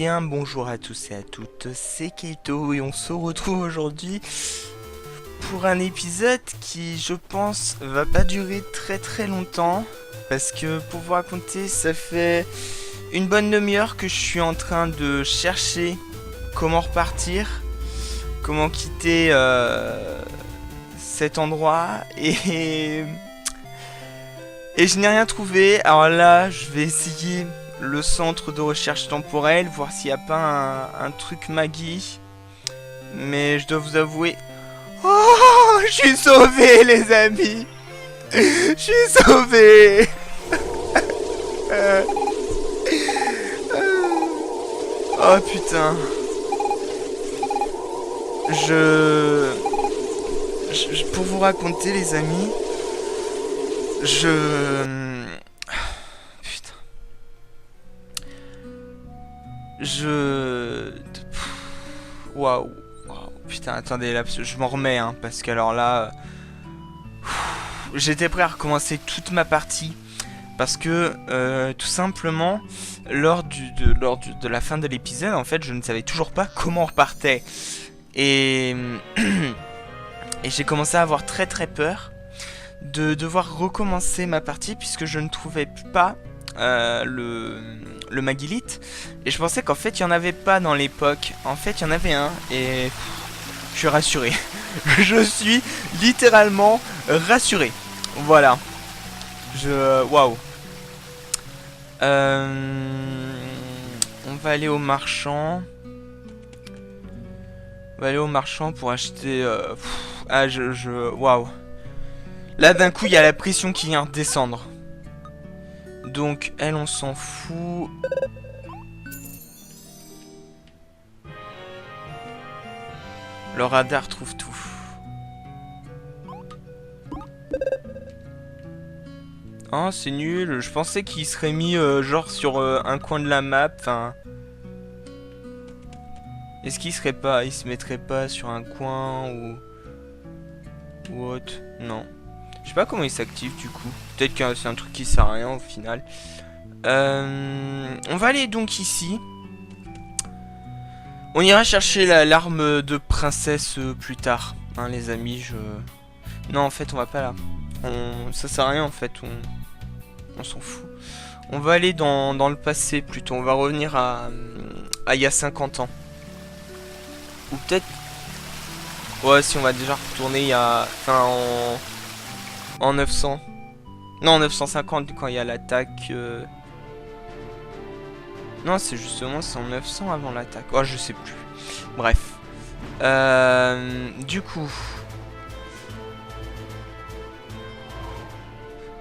bien, bonjour à tous et à toutes, c'est Keito et on se retrouve aujourd'hui pour un épisode qui, je pense, va pas durer très longtemps. Parce que pour vous raconter, ça fait une bonne demi-heure que je suis en train de chercher comment repartir, comment quitter cet endroit et je n'ai rien trouvé. Alors là, je vais essayer le centre de recherche temporelle, voir s'il n'y a pas un truc Maggie. Mais je dois vous avouer... Oh, je suis sauvé, les amis. Je suis sauvé. Oh putain. Pour vous raconter, les amis, putain. Waouh. Putain, attendez, là, je m'en remets, hein, parce que alors là... J'étais prêt à recommencer toute ma partie. Parce que, tout simplement, lors de la fin de l'épisode, en fait, je ne savais toujours pas comment on repartait. Et j'ai commencé à avoir très peur de devoir recommencer ma partie, puisque je ne trouvais pas le Magilith. Et je pensais qu'en fait, il n'y en avait pas dans l'époque. En fait, il y en avait un, et je suis rassuré. Je suis littéralement rassuré. Voilà. Waouh. On va aller au marchand. On va aller au marchand pour acheter... Waouh. Là, d'un coup, il y a la pression qui vient descendre. Donc, elle, on s'en fout. Le radar trouve tout. Oh, c'est nul. Je pensais qu'il serait mis genre sur un coin de la map. Enfin, est-ce qu'il serait pas, il se mettrait pas sur un coin ou autre? Non. Je sais pas comment il s'active du coup. Peut-être que c'est un truc qui sert à rien au final. On va aller donc ici. On ira chercher l'arme de princesse plus tard, hein, les amis. Non, en fait, on va pas là. Ça sert à rien en fait. On s'en fout. On va aller dans le passé plutôt. On va revenir à il y a 50 ans. Ou peut-être... Ouais, si on va déjà retourner il y a... Enfin, en 900. Non, en 950 quand il y a l'attaque... Non, c'est justement c'est en 900 avant l'attaque. Oh, je sais plus. Bref. Du coup...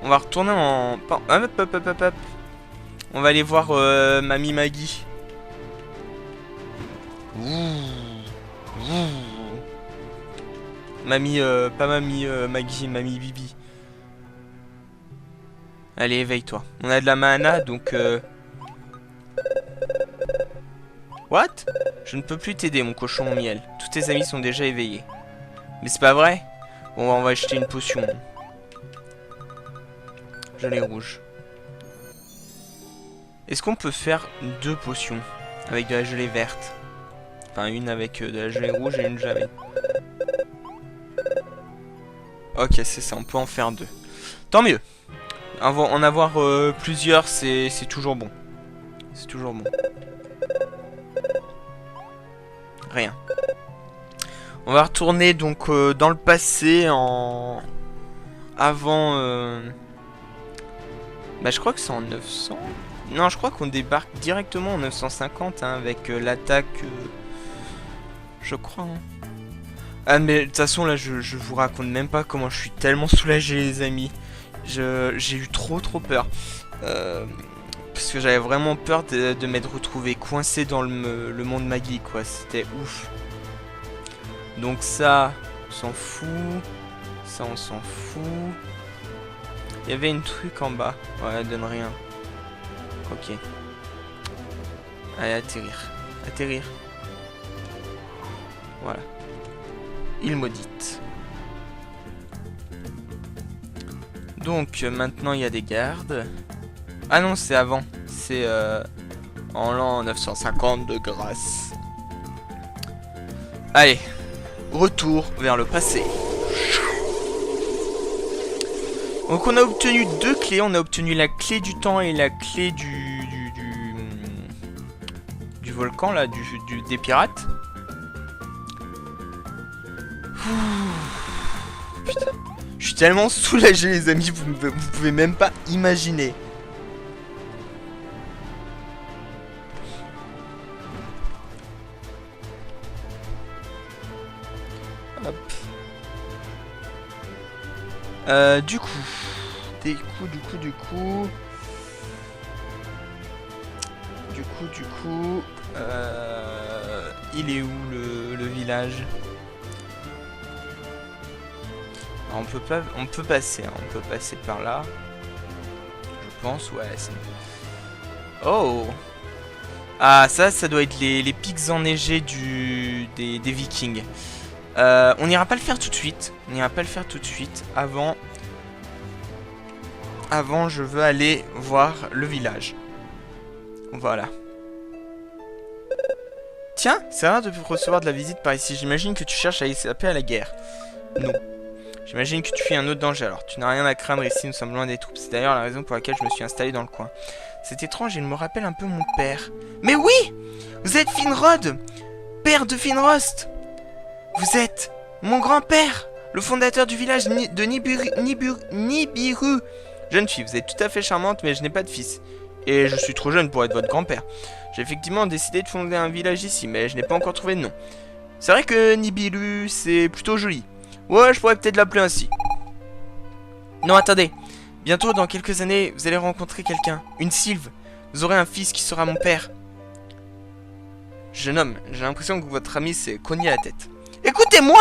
On va retourner en... Hop. On va aller voir Mamie Maggie. Mamie... pas Mamie Maggie, Mamie Bibi. Allez, éveille-toi. On a de la mana, donc... What? Je ne peux plus t'aider, mon cochon au miel. Tous tes amis sont déjà éveillés. Mais c'est pas vrai? Bon, on va acheter une potion. Gelée rouge. Est-ce qu'on peut faire 2 potions avec de la gelée verte? Enfin, une avec de la gelée rouge et une jamais. Ok, c'est ça, on peut en faire 2. Tant mieux. En avoir plusieurs, c'est toujours bon. C'est toujours bon. Rien. On va retourner donc dans le passé avant... Bah je crois que c'est en 900. Non, je crois qu'on débarque directement en 950 hein, avec l'attaque... Je crois. Hein. Ah mais de toute façon là je vous raconte même pas comment je suis tellement soulagé les amis. J'ai eu trop peur. Parce que j'avais vraiment peur de m'être retrouvé coincé dans le monde Maggie quoi. C'était ouf. Donc ça, on s'en fout. Ça on s'en fout. Il y avait une truc en bas. Ouais, elle donne rien. Ok. Allez, atterrir. Atterrir. Voilà. Île maudite. Donc, maintenant, il y a des gardes. Ah non, c'est avant. C'est... En l'an 950 de grâce. Allez, retour vers le passé. Donc on a obtenu 2 clés. On a obtenu la clé du temps et la clé du volcan, là, des pirates. Putain. Je suis tellement soulagé, les amis, vous pouvez même pas imaginer. Hop. Du coup, il est où le village? Alors, on peut passer, hein, on peut passer par là. Je pense, ouais. Oh! Ah, ça doit être les pics enneigés des Vikings. On n'ira pas le faire tout de suite. Avant, je veux aller voir le village. Voilà. Tiens, c'est rare de recevoir de la visite par ici. J'imagine que tu cherches à échapper à la guerre. Non. J'imagine que tu fuis un autre danger. Alors, tu n'as rien à craindre ici, nous sommes loin des troupes. C'est d'ailleurs la raison pour laquelle je me suis installé dans le coin. C'est étrange, il me rappelle un peu mon père. Mais oui! Vous êtes Finrod, père de Finrost. Vous êtes mon grand-père, le fondateur du village de Nibiru. Jeune fille, vous êtes tout à fait charmante, mais je n'ai pas de fils. Et je suis trop jeune pour être votre grand-père. J'ai effectivement décidé de fonder un village ici, mais je n'ai pas encore trouvé de nom. C'est vrai que Nibiru, c'est plutôt joli. Ouais, je pourrais peut-être l'appeler ainsi. Non, attendez. Bientôt, dans quelques années, vous allez rencontrer quelqu'un. Une sylve. Vous aurez un fils qui sera mon père. Jeune homme, j'ai l'impression que votre ami s'est cogné la tête. Écoutez-moi!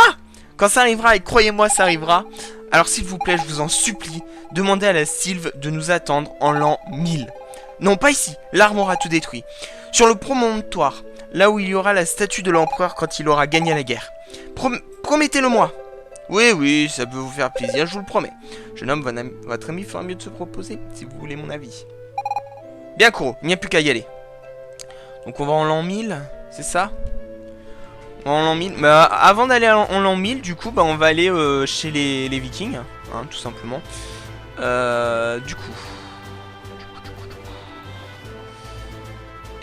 Quand ça arrivera, et croyez-moi, ça arrivera, alors s'il vous plaît, je vous en supplie, demandez à la sylve de nous attendre en l'an 1000. Non, pas ici, l'arme aura tout détruit. Sur le promontoire, là où il y aura la statue de l'empereur quand il aura gagné la guerre. Promettez-le-moi. Oui, ça peut vous faire plaisir, je vous le promets. Jeune homme, votre ami fera mieux de se proposer, si vous voulez mon avis. Bien, Kuro, il n'y a plus qu'à y aller. Donc on va en l'an 1000, c'est ça? En l'an 1000. Bah, avant d'aller en l'an 1000, du coup, bah, on va aller chez les Vikings, hein, tout simplement. Du coup.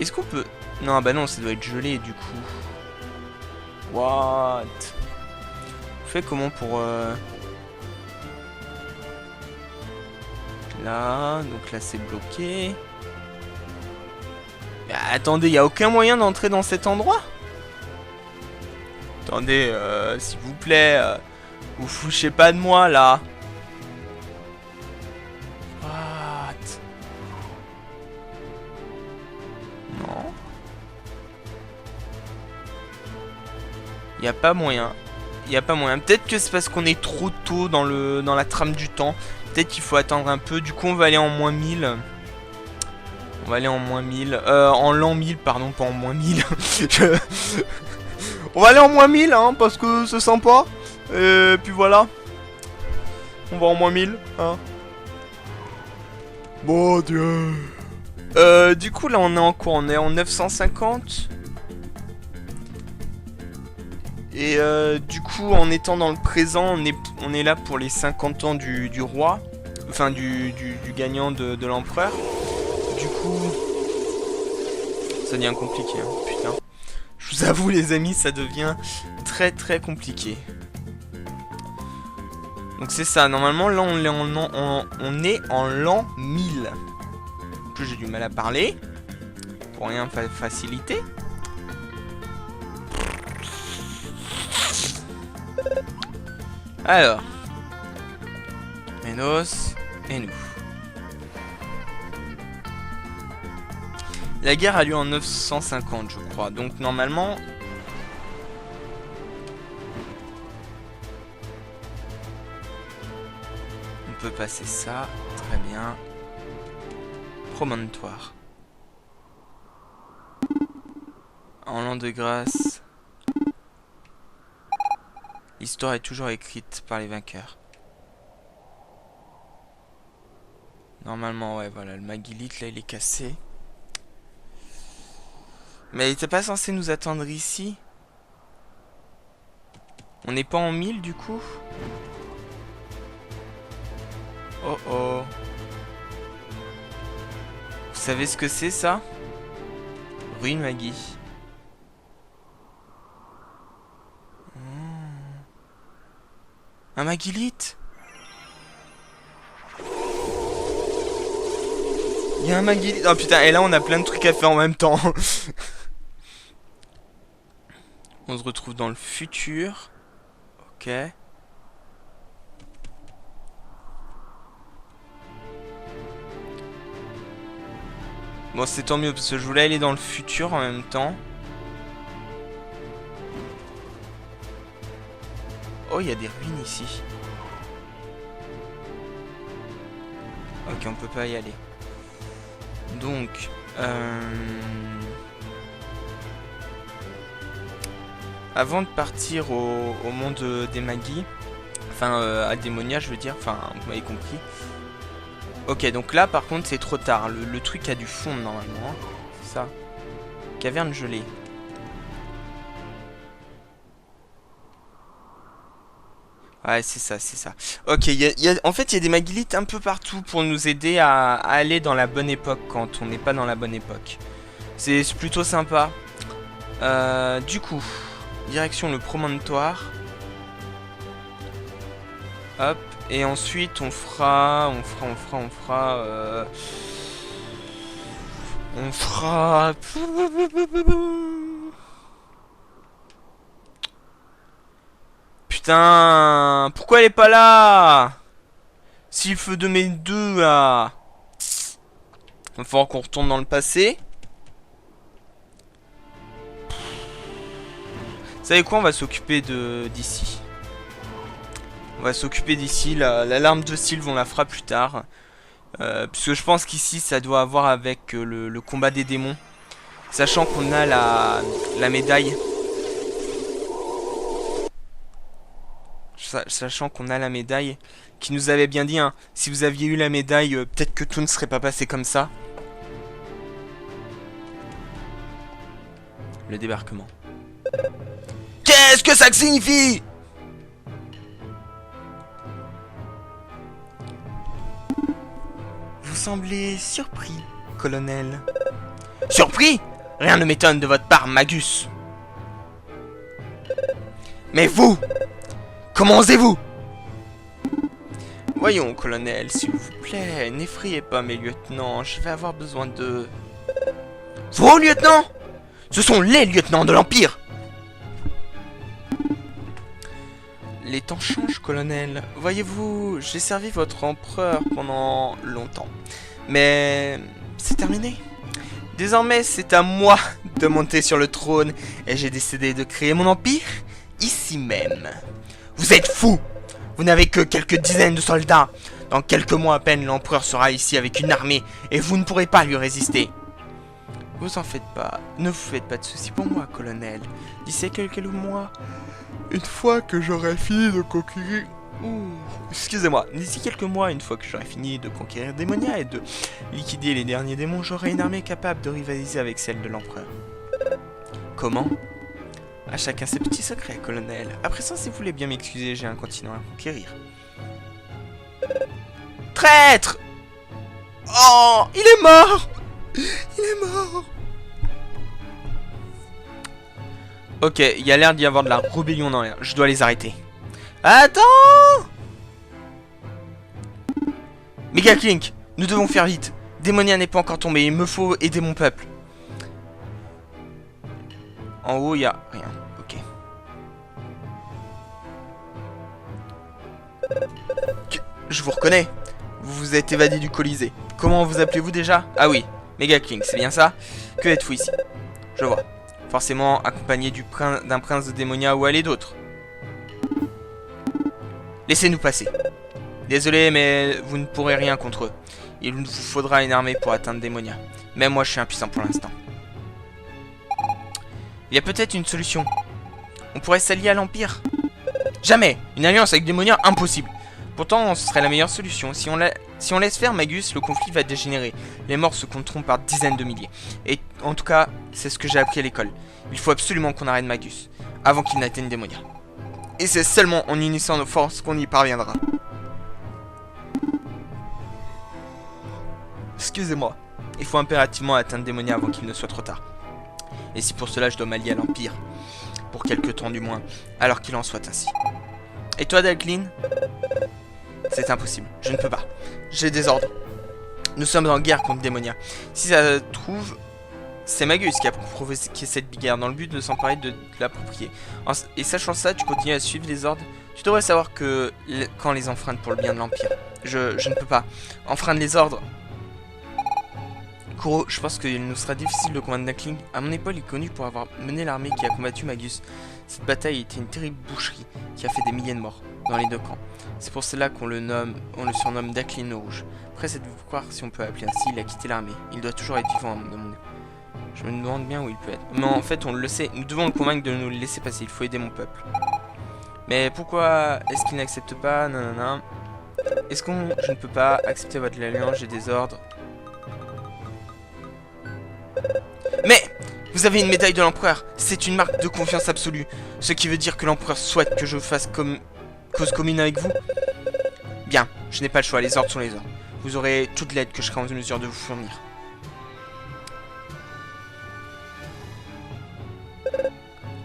Est-ce qu'on peut... Non, bah non, ça doit être gelé, du coup. What? On fait comment pour... Là, donc là, c'est bloqué. Mais attendez, il n'y a aucun moyen d'entrer dans cet endroit? Attendez, s'il vous plaît, vous fouchez pas de moi, là. What? Non. Il n'y a pas moyen. Il n'y a pas moyen. Peut-être que c'est parce qu'on est trop tôt dans la trame du temps. Peut-être qu'il faut attendre un peu. Du coup, on va aller en moins 1000. On va aller en moins 1000. En l'an 1000, pardon, pas en moins 1000. On va aller en moins 1000, hein, parce que c'est sympa. Et puis voilà. On va en moins 1000, hein. Bon Dieu. Du coup, là, on est en quoi? On est en 950. Et du coup, en étant dans le présent, on est là pour les 50 ans du roi. Enfin, du gagnant de l'empereur. Du coup, ça devient compliqué, hein, putain. Je vous avoue, les amis, ça devient très très compliqué. Donc c'est ça, normalement, là, on est en l'an 1000. En plus, j'ai du mal à parler. Pour rien faciliter. Alors. Ménos et nous. La guerre a lieu en 950, je crois. Donc, normalement... on peut passer ça. Très bien. Promontoire. En l'an de grâce... l'histoire est toujours écrite par les vainqueurs. Normalement, ouais, voilà. Le Magilith, là, il est cassé. Mais il était pas censé nous attendre ici? On n'est pas en 1000 du coup? Oh oh. Vous savez ce que c'est ça? Ruine Maggie. Un Magilite? Il y a un Magilite. Oh putain, et là on a plein de trucs à faire en même temps. On se retrouve dans le futur. Ok. Bon, c'est tant mieux parce que je voulais aller dans le futur en même temps. Oh, il y a des ruines ici. Ok, on peut pas y aller. Donc, avant de partir au monde des Magis, enfin à Démonia je veux dire, enfin vous m'avez compris. Ok, donc là par contre c'est trop tard, le truc a dû fondre normalement, hein. C'est ça. Caverne gelée. Ouais, c'est ça, c'est ça. Ok, en fait, il y a des Magilites un peu partout pour nous aider à aller dans la bonne époque quand on n'est pas dans la bonne époque. C'est plutôt sympa. Du coup, direction le promontoire. Hop, et ensuite on fera... Putain, pourquoi elle est pas là? Si le feu de mes deux là. Il va falloir qu'on retourne dans le passé. Vous savez quoi, on va s'occuper d'ici. On va s'occuper d'ici. L'alarme de Sylve, on la fera plus tard. Puisque je pense qu'ici, ça doit avoir avec le combat des démons. Sachant qu'on a la médaille. Sachant qu'on a la médaille, qui nous avait bien dit, hein, si vous aviez eu la médaille, peut-être que tout ne serait pas passé comme ça. Le débarquement. Qu'est-ce que ça signifie? Vous semblez surpris, colonel. Surpris? Rien ne m'étonne de votre part, Magus. Mais vous, comment osez-vous? Voyons, colonel, s'il vous plaît, n'effrayez pas mes lieutenants, je vais avoir besoin de... Vos lieutenants? Ce sont les lieutenants de l'Empire! Les temps changent, colonel. Voyez-vous, j'ai servi votre empereur pendant longtemps. Mais c'est terminé. Désormais, c'est à moi de monter sur le trône et j'ai décidé de créer mon empire ici même. Vous êtes fous! Vous n'avez que quelques dizaines de soldats. Dans quelques mois à peine, l'empereur sera ici avec une armée et vous ne pourrez pas lui résister. Vous en faites pas. Ne vous faites pas de soucis pour moi, colonel. D'ici quelques mois, une fois que j'aurai fini de conquérir... Excusez-moi. D'ici quelques mois, une fois que j'aurai fini de conquérir Démonia et de liquider les derniers démons, j'aurai une armée capable de rivaliser avec celle de l'empereur. Comment? À chacun ses petits secrets, colonel. Après ça, si vous voulez bien m'excuser, j'ai un continent à conquérir. Traître! Oh! Il est mort! Il est mort! Ok, il y a l'air d'y avoir de la rébellion dans l'air. Je dois les arrêter. Attends! Mega Clink, nous devons faire vite. Démonia n'est pas encore tombé. Il me faut aider mon peuple. En haut, il y a rien. Ok. Je vous reconnais. Vous vous êtes évadé du Colisée. Comment vous appelez-vous déjà? Ah oui, Mega Clink, c'est bien ça? Que êtes-vous ici? Je vois. Forcément accompagné d'un prince de Démonia ou allez d'autres. Laissez-nous passer. Désolé, mais vous ne pourrez rien contre eux. Il vous faudra une armée pour atteindre Démonia. Même moi, je suis impuissant pour l'instant. Il y a peut-être une solution. On pourrait s'allier à l'Empire. Jamais. Une alliance avec Démonia, impossible. Pourtant, ce serait la meilleure solution. Si on laisse faire Magus, le conflit va dégénérer. Les morts se compteront par dizaines de milliers. Et en tout cas, c'est ce que j'ai appris à l'école. Il faut absolument qu'on arrête Magus, avant qu'il n'atteigne Démonia. Et c'est seulement en unissant nos forces qu'on y parviendra. Excusez-moi. Il faut impérativement atteindre Démonia avant qu'il ne soit trop tard. Et si pour cela je dois m'allier à l'Empire, pour quelque temps du moins, alors qu'il en soit ainsi. Et toi, Dalklin? C'est impossible, je ne peux pas. J'ai des ordres. Nous sommes en guerre contre Démonia. Si ça se trouve, c'est Magus qui a provoqué cette guerre dans le but de s'emparer de l'approprier. Et sachant ça, tu continues à suivre les ordres. Tu devrais savoir que quand les enfreindre pour le bien de l'Empire. Je ne peux pas. Enfreindre les ordres. Kuro, je pense qu'il nous sera difficile de combattre Dalklin. À mon épaule, il est connu pour avoir mené l'armée qui a combattu Magus. Cette bataille était une terrible boucherie qui a fait des milliers de morts dans les deux camps. C'est pour cela qu'on le surnomme Dalklin le Rouge. Après cette victoire, si on peut appeler ainsi, il a quitté l'armée. Il doit toujours être vivant dans mon... Je me demande bien où il peut être. Mais en fait, on le sait. Nous devons le convaincre de nous le laisser passer. Il faut aider mon peuple. Mais pourquoi est-ce qu'il n'accepte pas? Nanana. Est-ce qu'on... Je ne peux pas accepter votre alliance, j'ai des ordres. Mais vous avez une médaille de l'empereur. C'est une marque de confiance absolue. Ce qui veut dire que l'empereur souhaite que je fasse cause commune avec vous. Bien, je n'ai pas le choix. Les ordres sont les ordres. Vous aurez toute l'aide que je serai en mesure de vous fournir.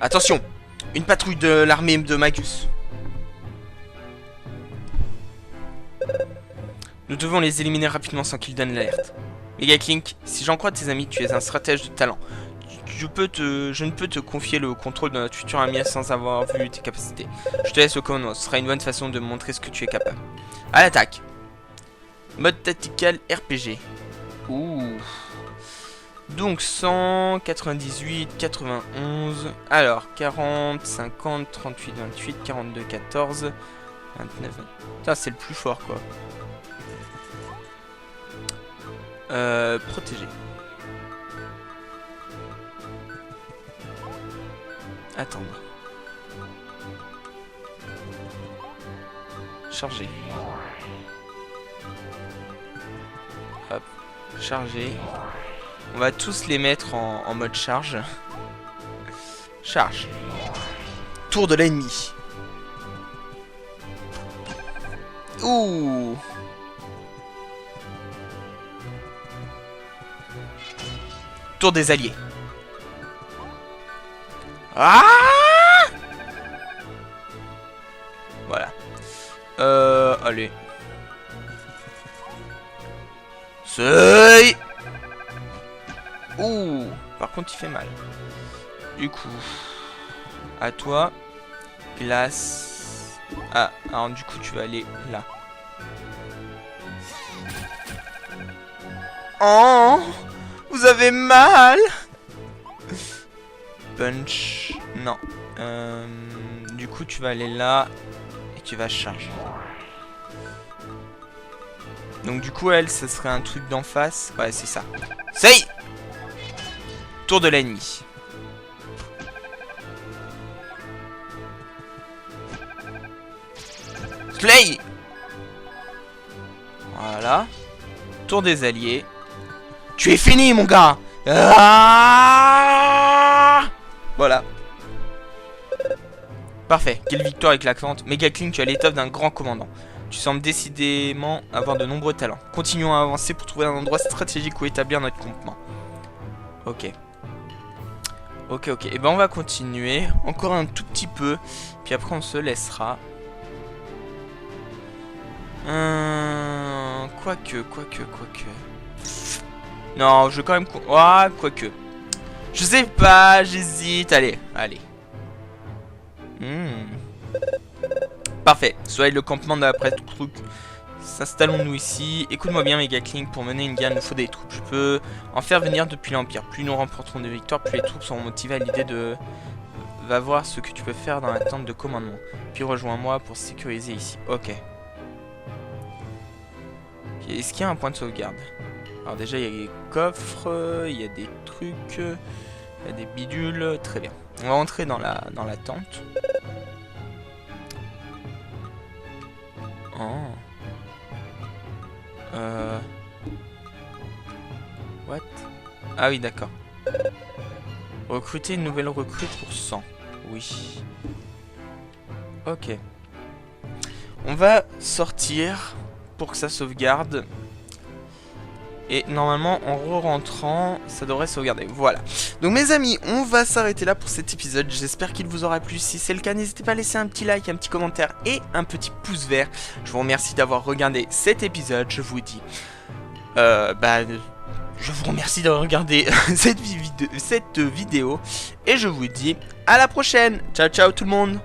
Attention, une patrouille de l'armée de Magus. Nous devons les éliminer rapidement sans qu'ils donnent l'alerte. Megaclink, si j'en crois tes amis, tu es un stratège de talent. Je ne peux te confier le contrôle de notre futur ami sans avoir vu tes capacités. Je te laisse au commandement, ce sera une bonne façon de montrer ce que tu es capable. À l'attaque. Mode tactical RPG. Ouh. Donc 100, 98, 91, alors 40, 50, 38, 28, 42, 14, 29, putain c'est le plus fort quoi. Protéger. Attendre. Charger. Hop, charger. On va tous les mettre en mode charge. Charge. Tour de l'ennemi. Ouh. Tour des alliés. Ah. Voilà. Allez. Seuil. Ouh, par contre il fait mal. Du coup, à toi, glace. Ah, alors du coup tu vas aller là. Oh, vous avez mal. Punch, non. Du coup tu vas aller là et tu vas charger. Donc du coup elle, ce serait un truc d'en face. Ouais, c'est ça. C'est tour de l'ennemi. Slay. Voilà. Tour des alliés. Tu es fini mon gars. Ah, voilà. Parfait. Quelle victoire éclatante. Megaclink, tu as l'étoffe d'un grand commandant. Tu sembles décidément avoir de nombreux talents. Continuons à avancer pour trouver un endroit stratégique où établir notre campement. Ok. Ok. Et ben on va continuer. Encore un tout petit peu. Puis après on se laissera. Quoique. Non, je vais quand même... Ah, quoique. Je sais pas, j'hésite. Allez. Parfait. Soyez le campement de l'après-truc. S'installons-nous ici. Écoute-moi bien, Megaclink. Pour mener une guerre, il nous faut des troupes. Je peux en faire venir depuis l'Empire. Plus nous remporterons de victoires, plus les troupes seront motivées à l'idée de... Va voir ce que tu peux faire dans l'attente de commandement. Puis rejoins-moi pour sécuriser ici. Ok. Est-ce qu'il y a un point de sauvegarde? Alors déjà, il y a des coffres, il y a des trucs, il y a des bidules. Très bien. On va entrer dans la tente. Oh. What? Ah oui, d'accord. Recruter une nouvelle recrue pour 100. Oui. Ok. On va sortir pour que ça sauvegarde. Et normalement, en re-rentrant, ça devrait sauvegarder. Voilà. Donc mes amis, on va s'arrêter là pour cet épisode. J'espère qu'il vous aura plu. Si c'est le cas, n'hésitez pas à laisser un petit like, un petit commentaire et un petit pouce vert. Je vous remercie d'avoir regardé cet épisode. Je vous dis... je vous remercie d'avoir regardé cette vidéo. Et je vous dis à la prochaine. Ciao, ciao tout le monde.